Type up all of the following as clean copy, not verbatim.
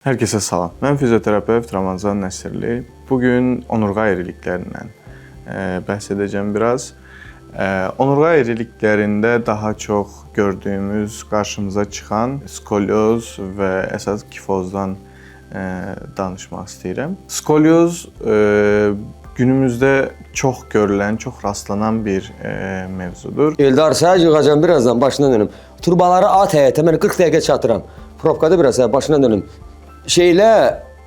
Herkese salam. Mən fizioterapevt Ramazan Nəsirli. Bugün onurğa eğriliklərindən bəhs edəcəm biraz. Onurğa eğriliklərində daha çox gördüyümüz, qarşımıza çıxan skolyoz və əsas kifozdan danışmaq istəyirəm. Skolyoz günümüzdə çox görülən, çox rastlanan bir mövzudur. Eldar, səhər yığacam birazdan başına dönüm. Turbaları at həyətə, mən 40 dəqiqə çatıram. Probkada biraz başına dönüm.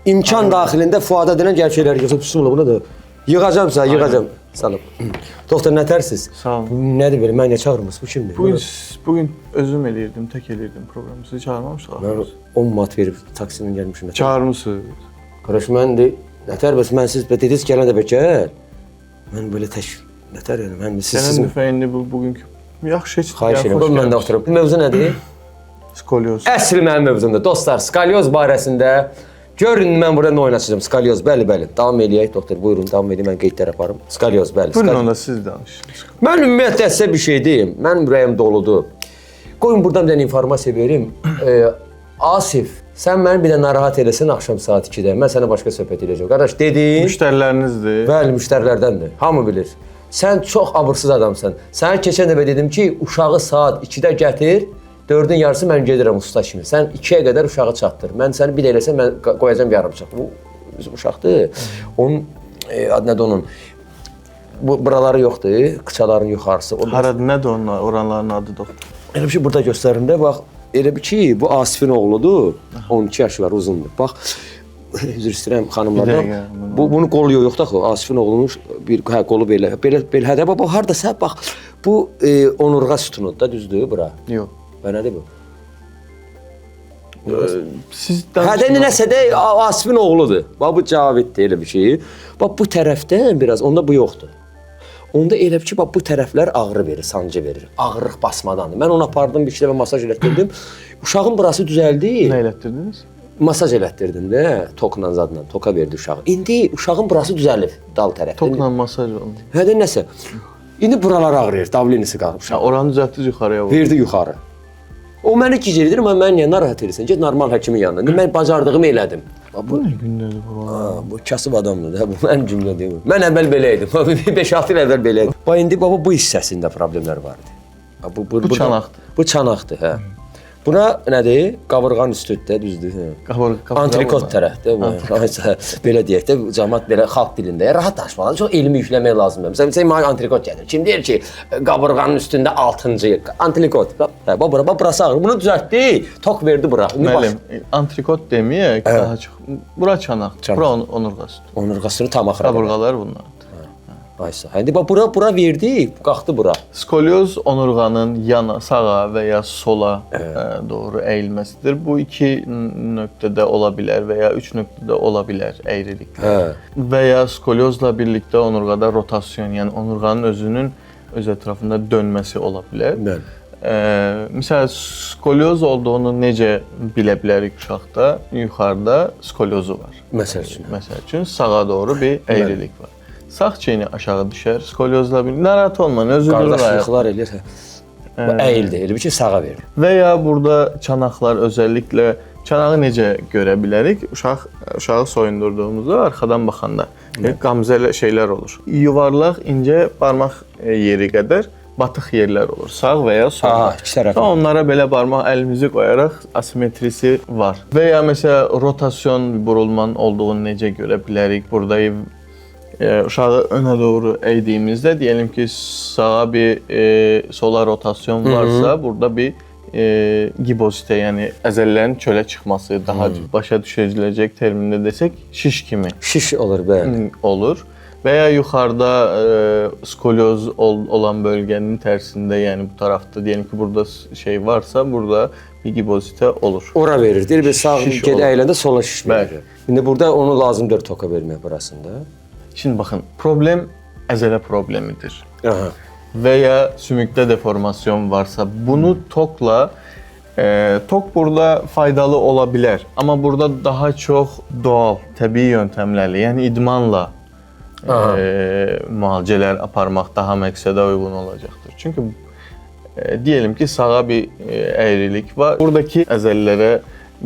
İmkan daxilində Fuada denən gəl şeylər yığıb üstümlə buna da yığacam sənə, yığacam. Salam. Doktor, nətərsiz? Sağ olun. Nədir belə, mən çağırmısınız? Bu kimdir? Bugün özüm eləyirdim, tək eləyirdim programı. Sizi çağırmamışlar. Mən 10 mat verib taksindən gəlmişim. Çağırmışsınız. Qardaş, məndir. Nətər bəs, mən siz dediniz gələn də gəl. Mən belə tək, nətər yəni, mən siz... Sənin müfəyinli bugünkü yaxşı heç... Xahiş edirəm, mən də oturup. Mövzu nədir? Skolyoz. Əsl mənim mövzumdur. Dostlar, skolyoz barəsində görün mən burada nə oynatacağım. Skolyoz, bəli. Davam eləyək, doktor, buyurun, davam edeyim, mən qeydlər yaparım. Skolyoz, bəli. Buyurun, onda siz danışın. Mən ümumiyyətlə sizə bir şey deyim. Mənim ürəyim doludur. Qoyun buradan bir dənə informasiya verim. Asif, sən məni bir də narahat eləsən axşam saat 2-də. Mən sənə başqa söhbət edəcəm. Qardaş, dedin... Müştərilərinizdir. Bəli, müştərilərdəndir. Hamı bilir. Sən çox abırsız adamsan. Sənə keçən dəfə dedim ki, uşağı saat 2-də gətir. 4-ün yarısı mən gedirəm usta kimi. Sən 2-yə qədər uşağı çatdır. Mən səni bir eləsən, mən qoyacam yarımçaq. Bu bizim uşaqdır. Onun adı nədir onun? Buraları yoxdur, qıçaların yuxarısı. Haradır, nədir onlar, oranların adı doktor? Elə bir şey burada göstərimdə, bax, elə bir ki, bu Asifin oğludur. 12 yaşı var, uzundur. Bax, üzr istəyirəm xanımlardan. Bunu qolu yox da, Asifin oğlunun bir qolu belə. Belə, hədə, bax, haradasa, bax, bu onurğa sütunudur da, düzdür bura? Yox. Və nədir bu? Siz Hədə nəsə də Asifin oğludur. Bax, bu Caviddir elə bir şey. Bax, bu tərəfdən biraz, onda bu yoxdur. Onda elə bir ki, bax, bu tərəflər ağrı verir, sancı verir. Ağrıq basmadandır. Mən onu apardım, bir iki dəfə masaj elətdirdim. Uşağın burası düzəldi. Nə elətdirdiniz? Masaj elətdirdim də, tokla zadla, toka verdi uşağı. İndi uşağın burası düzəlib, dal tərəfdə. Tokla masaj oldu. Hədə nəsə. İndi buralar ağrıyır, davlenisi qalıb uşaq. Oranı düzəltdiniz yuxarıya vurdu. Verdi yuxarı. O məni gicirdir, amma mən niyə narahat edirsən? Get normal həkimin yanına. Mən bacardığımı elədim. Bu nə gündədir bu? Bu kasıb adamdır da, bu mənim cümlə deyil. Mən əvvəl belə idim. 5-6 il əvvəl belə idim. Bax, indi baba bu hissəsində problemlər vardı. Bu çanaqdır. Bu çanaqdır, hə. Buna nədir? Qabırğanın üstündə, düzdür? Antrikot tərəfdə. Belə deyək də, cəmaət belə xalq dilində. Rahat danışmalı, çox elmi yükləmək lazımdır. Məsələn, mənə antrikot gəlir. Kim deyir ki, qabırğanın üstündə 6-cı antrikot. Bax, burası ağrır. Bunu düzəltdi, tok verdi bura. Müəllim, antrikot deməyək, daha çox. Bura çanaqdır, bura onurğasıdır. Onurğasını tam axıra. Qabırğalar bunlardır. Aysa. İndi bax, bura verdi, qalxdı bura. Skolyoz onurğanın yana, sağa və ya sola doğru əyilməsidir. Bu iki nöqtədə ola bilər və ya üç nöqtədə ola bilər əyriliklər. Və ya skolyozla birlikdə onurğada rotasyon, yəni onurğanın özünün öz ətrafında dönməsi ola bilər. Məsələn, skolyoz olduğunu necə bilə bilərik uşaqda? Yuxarıda skolyozu var. Məsəl üçün sağa doğru bir əyrilik var. Sağ çiyini aşağı düşər, skolyozla bir narahat olmayın, özü durur ayaq. Qardaşlıqlar eləyir. Əyildi, elə bir ki, sağa verir. Və ya burada çanaqlar, özəlliklə çanağı necə görə bilərik? Uşağı soyundurduğumuzda arxadan baxanda qamzələ şeylər olur. Yuvarlaq, incə barmaq yeri qədər batıq yerlər olur. Sağ və ya sol. İki tərəfə. Onlara belə barmaq əlimizi qoyaraq asimetrisi var. Və ya məsələn rotasyon burulmanın olduğunu necə görə bilərik? Burada uşağı önə doğru əydiyimizdə, deyəlim ki, sağa bir sola rotasyon varsa, burada bir gibozitə, yəni əzələlərin çölə çıxması, daha başa düşüləcək termində desək, şiş kimi. Şiş olur, bəli. Olur. Və ya yuxarıda skolyoz olan bölgənin tərsində, yəni bu tarafda, deyəlim ki, burada şey varsa, burada bir gibozitə olur. Ora verir. Deyir, bir sağ gedə əyləndə sola şiş verir. İndi burada onu lazımdır toka vermək burasında. Şimdi baxın, problem əzələ problemidir. Və ya sümükdə deformasyon varsa, bunu tokla, tok burada faydalı ola bilər. Amma burada daha çox doğal, təbii yöntəmlərlə, yəni idmanla müalicələr aparmaq daha məqsədə uyğun olacaqdır. Çünki deyəlim ki, sağa bir əyrilik var. Buradakı əzələlərə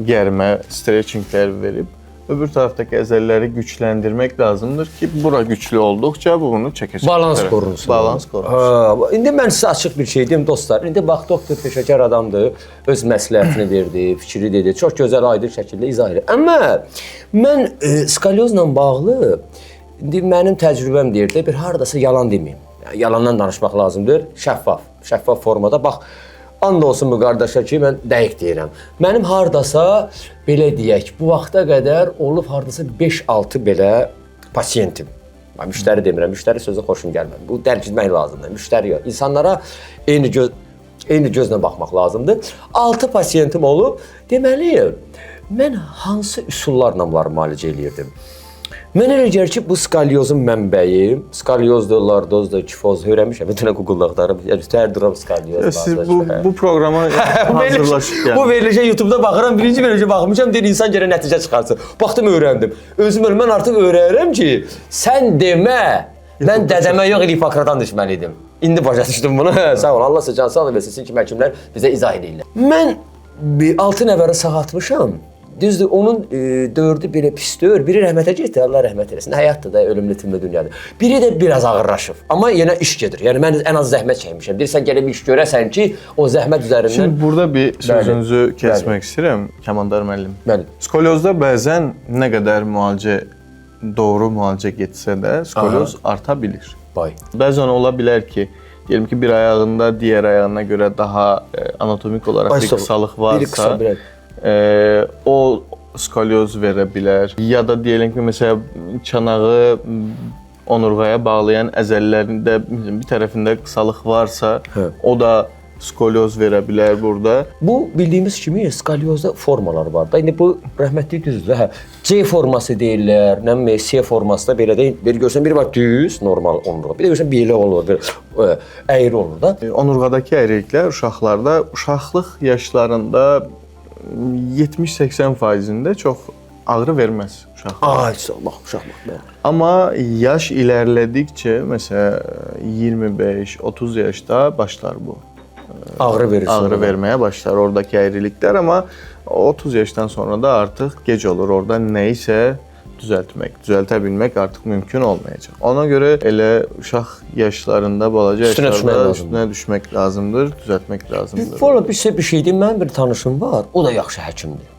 germə, stretchinglər verib öbür tərəfdəki əzələləri gücləndirmək lazımdır ki, bura güclü olduqca bunu çəkəcək. Balans qorunsun. Balans qorunsun. İndi mən sizə açıq bir şey deyim dostlar. İndi bax doktor peşəkar adamdır, öz məsləhətini verdi, fikri dedi, çox gözəl aydın şəkildə izah edir. Amma mən skalyozla bağlı indi mənim təcrübəm deyir də bir hardasa yalan deməyim. Yəni, yalandan danışmaq lazımdır, şəffaf formada. Bax, and olsun bu qardaşa ki, mən dəqiq deyirəm. Mənim hardasa, belə deyək, bu vaxta qədər olub hardasa 5-6 belə pasiyentim. Müştəri demirəm, müştəri sözü xoşum gəlmədi. Bu dərk etmək lazımdır, müştəri yox. İnsanlara eyni gözlə baxmaq lazımdır. 6 pasiyentim olub, deməli, mən hansı üsullarla bunları müalicə eləyirdim? Mən elə gəlir ki, bu skalyozun mənbəyi, skalyozdur, lordozdur, kifozdur, öyrənmişəm. Bütün Google-da axtarıb, hər duram skalyoz. Siz bu proqrama hazırlaşıb yəni. Bu verilişə YouTube-da baxıram, birinci verilişə baxmışam, deyir insan gərək nəticə çıxarsın. Baxdım, öyrəndim. Mən artıq öyrənirəm ki, sən demə, mən dədəmə yox, Hipokratan düşməliydim. İndi başa düşdüm bunu. Sağ ol, Allah sizə can sağ versin, sizin kimi həkimlər bizə izah edirlər. Mən 6 nəfəri sağaltmışam. Düzdür, onun 4-ü belə pisdir, biri rəhmətə getdi, Allah rəhmət eləsin. Həyatdır da, ölümlü timli dünyadır. Biri də biraz ağırlaşıb, amma yenə iş gedir. Yəni mən ən az zəhmət çəkmişəm. Deyirsən gəlib iş görəsən ki, o zəhmət üzərindən... Şimdi burada bir sözünüzü kəsmək istəyirəm, Kəmandar müəllim. Bəli. Skolyozda bəzən nə qədər doğru müalicə getsə də, skolyoz arta bilir. Bəzən ola bilər ki, diyelim ki, bir ayağında digər ayağına görə daha anatomik olaraq bir qısalıq varsa, o skolyoz verə bilər. Ya da diyelim ki, mesela çanağı onurğaya bağlayan əzələlərində bir tərəfində qısalıq varsa, o da skolyoz verə bilər burada. Bu bildiyimiz kimi skalyozda formalar var da. İndi bu rəhmətli düzdür. C forması deyirlər, nə bilim C forması da belə deyil. Bir görsən biri var düz, normal onurğa. Bir də görsən belə olur, belə əyri olur da. Onurğadakı əyriliklər uşaqlarda uşaqlıq yaşlarında 70-80%-də çox ağrı verməz uşaqlar. Ay, uşaq bax. Amma yaş ilərlədikcə, məsələn 25-30 yaşda başlar bu. Ağrı verir. Ağrı verməyə başlar oradakı əyriliklər, amma 30 yaşdan sonra da artıq gec olur. Orada nə isə düzəltə bilmək artıq mümkün olmayacaq. Ona görə elə uşaq yaşlarında, balaca yaşlarda üstünə düşmək lazımdır, düzəltmək lazımdır. Valla bir şey deyim, mənim bir tanışım var, o da yaxşı həkimdir.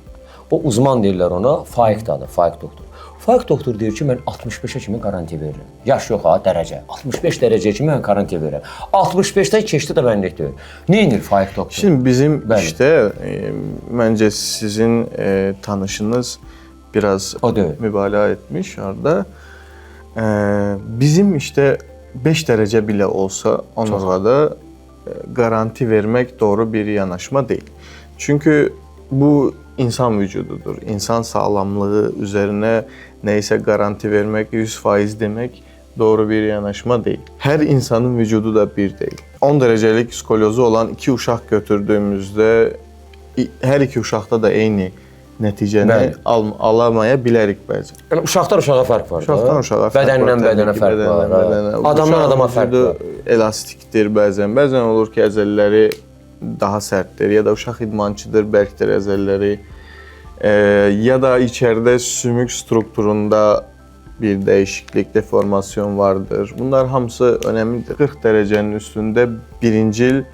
O uzman deyirlər ona, Faiqdadır, Faiq doktor. Faiq doktor deyir ki, mən 65-ə kimi qarantiya verirəm. Yaş yox ha, dərəcə. 65 dərəcəyə kimi mən qarantiya verirəm. 65-dən keçdi də mənlik deyir. Nə edir Faiq doktor? Şimdi bizim işdə, məncə sizin tanışınız biraz mübaliğə etmiş orada. Bizim işte 5 dərəcə belə olsa onurğada garanti vermək doğru bir yanaşma değil. Çünkü bu insan vücududur. İnsan sağlamlığı üzerine neyse garanti vermek, 100% demek doğru bir yanaşma değil. Her insanın vücudu da bir değil. 10 derecelik skolyozu olan 2 uşaq götürdüğümüzdə her 2 uşaqda da eyni nəticəni alamaya bilərik bəzən. Yəni uşaqdan uşağa fərq var. Uşaqdan uşağa fərq var. Bədəndən bədənə fərq var. Adamdan adama fərq var. Elastikdir bəzən. Bəzən olur ki, əzələləri daha sərtdir ya da uşaq idmançıdır, bərkdir əzələləri. Ya da içəridə sümük strukturunda bir dəyişiklik, deformasyon vardır. Bunlar hamısı önəmlidir. 40 dərəcənin üstündə birincil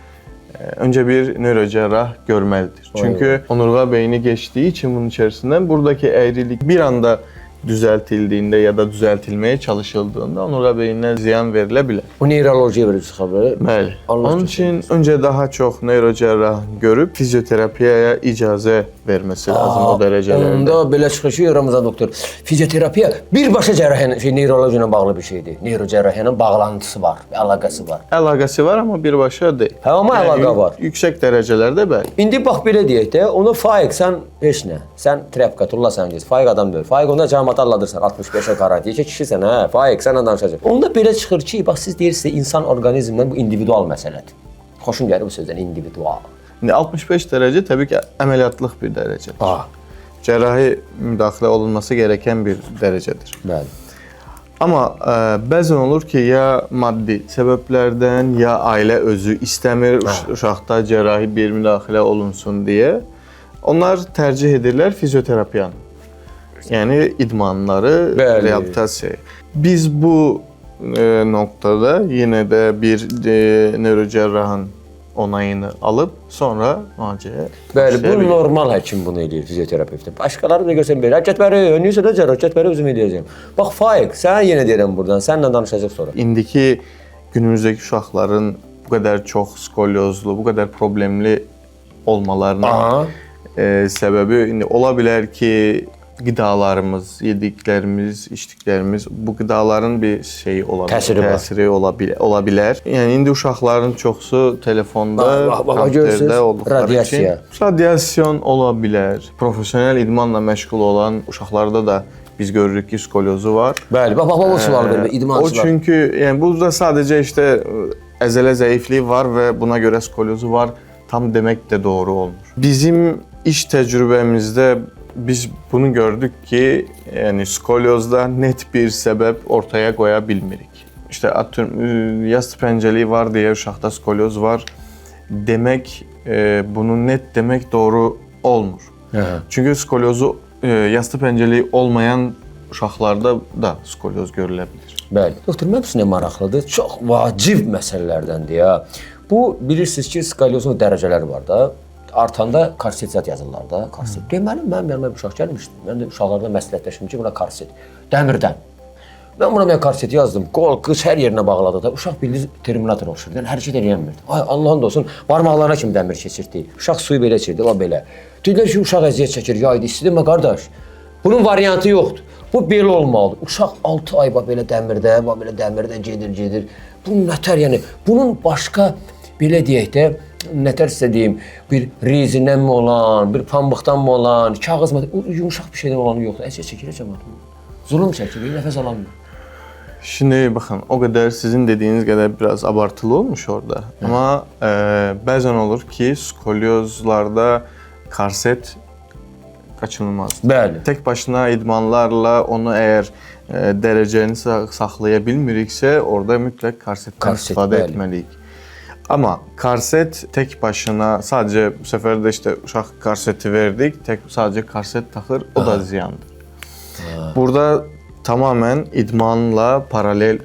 önce bir nörocərrah görməlidir. Çünkü onurğa beyni geçtiği için bunun içerisinden buradaki eğrilik bir anda düzeltildiğinde ya da düzeltilmeye çalışıldığında onurğa beynine ziyan verilebilir. Bu neyrolojiya verir xəbəri. Bəli. Onun için önce daha çok nörocərrah görüp fizyoterapiyaya icazə vermesi lazım o dərəcələrdə. Onda belə çıxır ki, Ramazan doktor, fizioterapiya birbaşa cərrahiyyənin, neyrologiya ilə bağlı bir şeydir. Neyrocərrahiyyənin bağlantısı var, əlaqəsi var. Əlaqəsi var amma birbaşa deyil. Amma əlaqə var. Yüksək dərəcələrdə bəli. İndi bax belə deyək də, onu Faiq sən heç nə. Sən trepka tullasan gəz. Faiq adam deyil. Faiq onda cəmaat alladırsan 65-ə qarantiyə ki, kişisən hə. Faiq sənlə danışacaq. Onda belə çıxır ki, bax siz deyirsiniz insan orqanizmindən bu individual məsələdir. Xoşum gəlir bu sözdən individual. İndi 65 dərəcə təbii ki, əməliyyatlıq bir dərəcədir. Cərrahi müdaxilə olunması gereken bir dərəcədir. Bəli. Amma bəzən olur ki, ya maddi səbəblərdən, ya ailə özü istəmir uşaqda cərrahi bir müdaxilə olunsun deyə. Onlar tərcih edirlər fizioterapiyanı. Yəni idmanları, Bəli. reabilitasiyayı. Biz bu noktada yenə də bir nörocərrahın onayını alıb sonra müalicəyə Bəli, bu başlayabilirik. normal həkim bunu eləyir, fizioterapevt. Başqaları da görsən belə, get önlüysə də cərrah, get özüm eləyəcəm. Bax Faiq, sənə yenə deyirəm buradan, səninlə danışacaq sonra. İndiki günümüzdəki uşaqların bu qədər çox skolyozlu, bu qədər problemli olmalarına səbəbi indi ola bilər ki, qidalarımız, yediklərimiz, içdiklərimiz bu qidaların bir şeyi ola bilər, təsiri ola bilər. Yəni indi uşaqların çoxsu telefonda, kompüterdə olduqları üçün radiasiya ola bilər. Professional idmanla məşğul olan uşaqlarda da biz görürük ki, skolyozu var. Bəli, bax o sual verir, idmançılar. O çünki yəni burada sadəcə işte əzələ zəifliyi var və buna görə skolyozu var. Tam demək də doğru olmur. Bizim iş təcrübəmizdə biz bunu gördük ki, yəni skolyozda net bir səbəb ortaya qoya bilmirik. İşte atıyorum yastı pəncəliyi var deyə uşaqda skolyoz var demək, bunu net demək doğru olmur. Çünki skolyozu yastı pəncəliyi olmayan uşaqlarda da skolyoz görülə bilir. Bəli. Doktor, mənim üçün maraqlıdır. Çox vacib məsələlərdəndir ya. Bu bilirsiniz ki, skolyozun dərəcələri var da. Artanda korset zat yazırlar da, korset. Deməli, mənim yanıma bir uşaq gəlmişdi. Mən də uşaqlarla məsləhətləşdim ki, buna korset. Dəmirdən. Mən buna korset yazdım. Qol, qıç hər yerinə bağladı da. Uşaq bildiz terminator oxşur. Yəni hərəkət edəmirdi. Ay Allahın da olsun, barmaqlarına kimi dəmir keçirdi. Uşaq suyu belə içirdi, la belə. Dedilər ki, uşaq əziyyət çəkir, yaydı, istidir mi qardaş? Bunun variantı yoxdur. Bu belə olmalıdır. Uşaq 6 ay belə dəmirdə gedir. Bu nətər, yəni bunun başqa belə deyək də, nətər sizə deyim, bir rezindən mi olan, bir pambıqdan mı olan, kağız mı, yumuşaq bir şeydən olanı yoxdur. Əziyyət çəkir cəmaət. Zulm çəkir, nəfəs alamıyor. Şimdi baxın, o qədər sizin dediyiniz qədər biraz abartılı olmuş orada. Amma bəzən olur ki, skolyozlarda korset qaçınılmazdır. Bəli. Tək başına idmanlarla onu əgər dərəcəni saxlaya bilmiriksə, orada mütləq korsetdən istifadə etməliyik. Amma korset tək başına sadəcə bu səfər də işte uşaq korseti verdik, sadəcə korset taxır, o da ziyandır. Burada tamamən idmanla paralel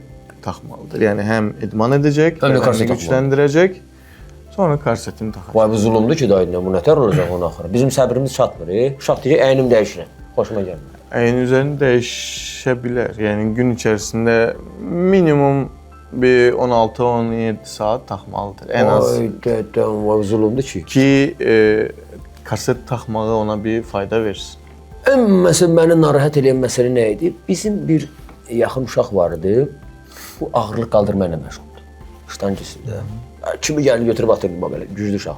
taxmalıdır. Yəni həm idman edəcək, bədəni gücləndirəcək, sonra korsetini taxacaq. Vay bu zulümdür ki, dayı, bu nətər olacaq onun axırı? Bizim səbrimiz çatmır. Uşaq deyir, əynim dəyişirəm, xoşuma gəlmir. Əyin üzərini dəyişə bilər. Yəni gün içərisində minimum bir 16-17 saat taxmalıdır ən az. Ay dədəm, vay zulümdür ki. Ki korset taxmağı ona bir fayda versin. Ən məsələn məni narahat edən məsələ nə idi? Bizim bir yaxın uşaq var idi. Bu ağırlıq qaldırma ilə məşğuldur. Ştangisində. Kimi gəlib götürüb atırdı belə güclü uşaq.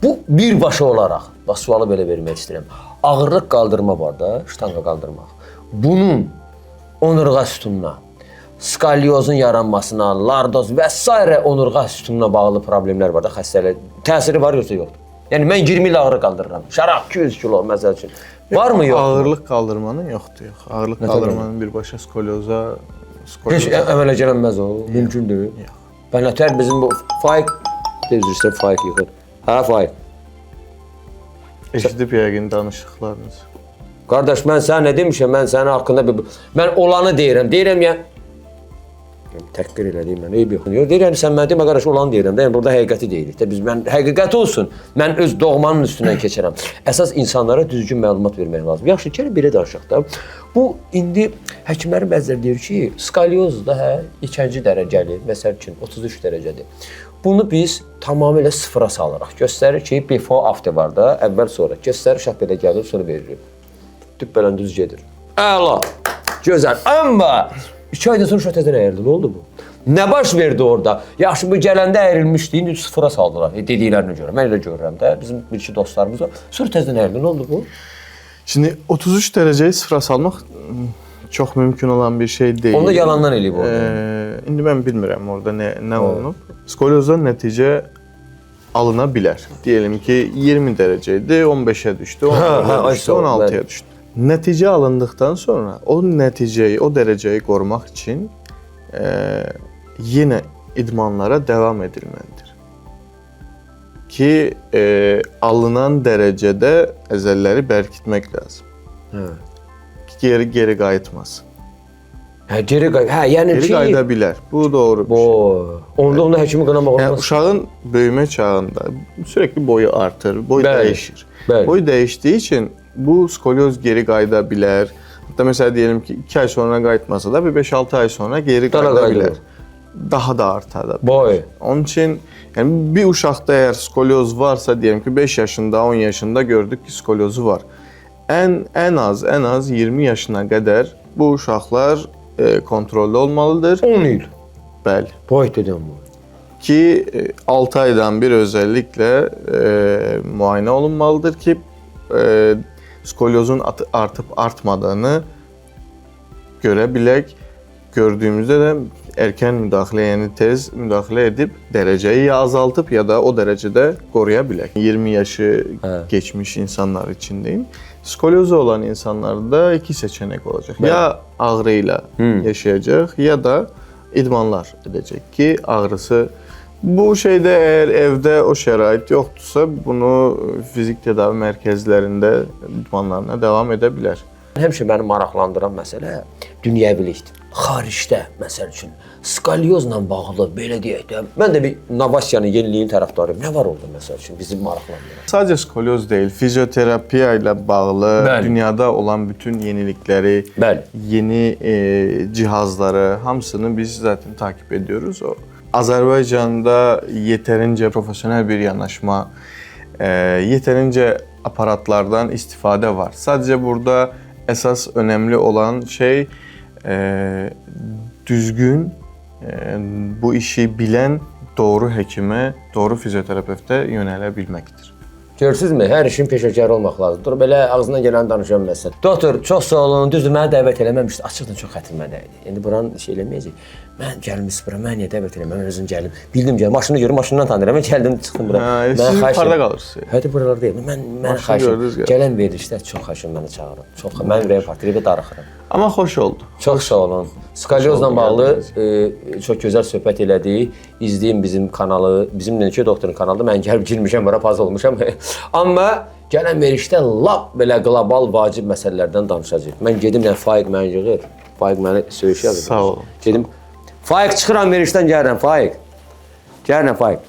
Bu birbaşa olaraq, bax sualı belə vermək istəyirəm. Ağırlıq qaldırma var da, ştanga qaldırmaq. Bunun onurğa sütununa, skolyozun yaranmasına, lardoz və s. onurğa sütununa bağlı problemlər var da, xəstəlik. Təsiri var yoxsa yoxdur? Yəni mən 20 il ağırlıq qaldırıram. Şərab 200 kilo məsəl üçün. Var mı yoxdur? Ağırlıq qaldırmanın yoxdur, yox. Ağırlıq qaldırmanın birbaşa skolyoza Heç əmələ gələnməz o, mümkündür. Yox. Və nətər bizim bu Faiq, deyirsən Faiq yıxır. Hə Faiq. Eşidib yəqin danışıqlarınız. Qardaş, mən sənə nə demişəm, mən sənin haqqında mən olanı deyirəm. Deyirəm ya, təhqir elədiyim mən, eyb yox. Deyirəm, sən mənə demə, qardaş, olanı deyirəm. Yəni, burada həqiqəti deyirik. Mən həqiqəti olsun, mən öz doğmanın üstündən keçərəm. Əsas insanlara düzgün məlumat vermək lazım. Yaxşı, gəlin belə danışaq da. Bu, indi həkimlərin bəziləri deyir ki, skolyoz da 2-ci dərəcəli, məsəl üçün 33 dərəcədir. Bunu biz tamamilə sıfıra salırıq. Göstərir ki, before after var da, əvvəl sonra. Göstərir, şah belə gəlir, sonra verilir. Tüp belən düz gedir. Əla, gözəl. Amma 2 aydan sonra şah təzən əyirdi. Nə oldu bu? Nə baş verdi orada? Yaxşı, bu gələndə əyrilmişdi, indi sıfıra saldılar. Dediklərini görürəm. Mən elə görürəm də. Bizim bir-iki dostlarımız var. Sonra təzən əyirdi. Nə oldu bu? Şimdi 33 dereceyi sıfıra salmaq çox mümkün olan bir şey deyil. Onda yalandan eləyib orada. İndi mən bilmirəm orada nə olunub. Skolyozdan nəticə alına bilər. Diyelim ki 20 derece idi, 15'e düştü, 16'ya düştü, 16'ya düştü. Nəticə alındıktan sonra o nəticəyi, o dərəcəyi qorumaq üçün yenə idmanlara devam edilməlidir. ki alınan dərəcədə əzələləri bərkitmək lazım. Geri qayıtmasın. Geri yəni Geri ki, qayıda bilər. Bu doğru bir şey. onda onu həkimi qınamaq Yəni olmaz. uşağın böyümə çağında sürekli boyu artır, boy Bəli, dəyişir. bəli. Boy dəyişdiyi üçün bu skolyoz geri qayıda bilər. Hətta məsələn diyelim ki 2 ay sonra qayıtmasa da bir 5-6 ay sonra geri Daha qayıda qayıdır. bilər. Daha da artar da. Boy. Onun üçün yəni bir uşaqda əgər skolyoz varsa diyelim ki 5 yaşında, 10 yaşında gördük ki skolyozu var. Ən az 20 yaşına qədər bu uşaqlar kontroldə olmalıdır. 10 il. Bəli. Boy dedim bu. Ki 6 aydan bir özellikle muayene olunmalıdır ki skolyozun artıp artmadığını görebilek. Gördüğümüzde de erken müdahale yani tez müdahale edip dereceyi ya azaltıp ya da o derecede koruyabilek. 20 yaşı geçmiş insanlar içindeyim. Skolyozu olan insanlarda iki seçenek olacak. Evet. Ya ağrıyla yaşayacak ya da idmanlar edecek ki ağrısı. Bu şeyde eğer evde o şərait yoktursa bunu fizik tedavi merkezlerinde idmanlarına devam edebilir. Həmişə məni maraqlandıran məsələ dünyəvilikdir. Xaricdə, məsəl üçün, skolyozla bağlı, belə deyək də, mən də bir innovasiyanın, yeniliyin tərəfdarıyım. Nə var orada, məsəl üçün, bizi maraqlandıran? Sadece skolyoz değil, fizyoterapiya ile bağlı Bəli. dünyada olan bütün yenilikleri, Bəli. yeni cihazları hamısını biz zaten takip ediyoruz. Azerbaycan'da yeterince profesyonel bir yanaşma, yeterince aparatlardan istifade var. Sadece burada esas önemli olan şey düzgün, bu işi bilen doğru hekime, doğru fizyoterapevte yönelebilmektir. Görürsünüzmü? Hər işin peşəkarı olmaq lazımdır. Belə ağzından gələni danışan məsələ. Doktor, çox sağ olun. Düzdür, mənə dəvət eləməmişdi. Açıqdan çox xətrimə dəydi. İndi buranı şey eləməyəcək. Mən gəlmiş bura, mən niyə dəvət eləməm? Mən özüm gəlim. Bildim gəl, maşını görüm, maşından tanıyıram. Mən gəldim, çıxdım bura. Siz harda qalırsınız? Hətta buralarda deyil. Mən Maşını gördünüz xahiş gələn verilişdə çox xahiş məni çağırın. Çox mən ürəyim partlayıb darıxıram. Ama hoş oldu. Çox sağ olun. Skolyozla bağlı çox gözəl söhbət elədik. İzləyin bizim kanalı, bizim Neçə Doktorun kanalı. Mən gəlib girmişəm, bura paz olmuşam. Amma gələn verişdə lap belə qlobal vacib məsələlərdən danışacağıq. Mən gedim, Faiq məni yığır. Faiq məni söyüş yazır. Sağ olun. Gedim, Faiq çıxıram verişdən gəlirəm, Faiq. Gəlirəm, Faiq.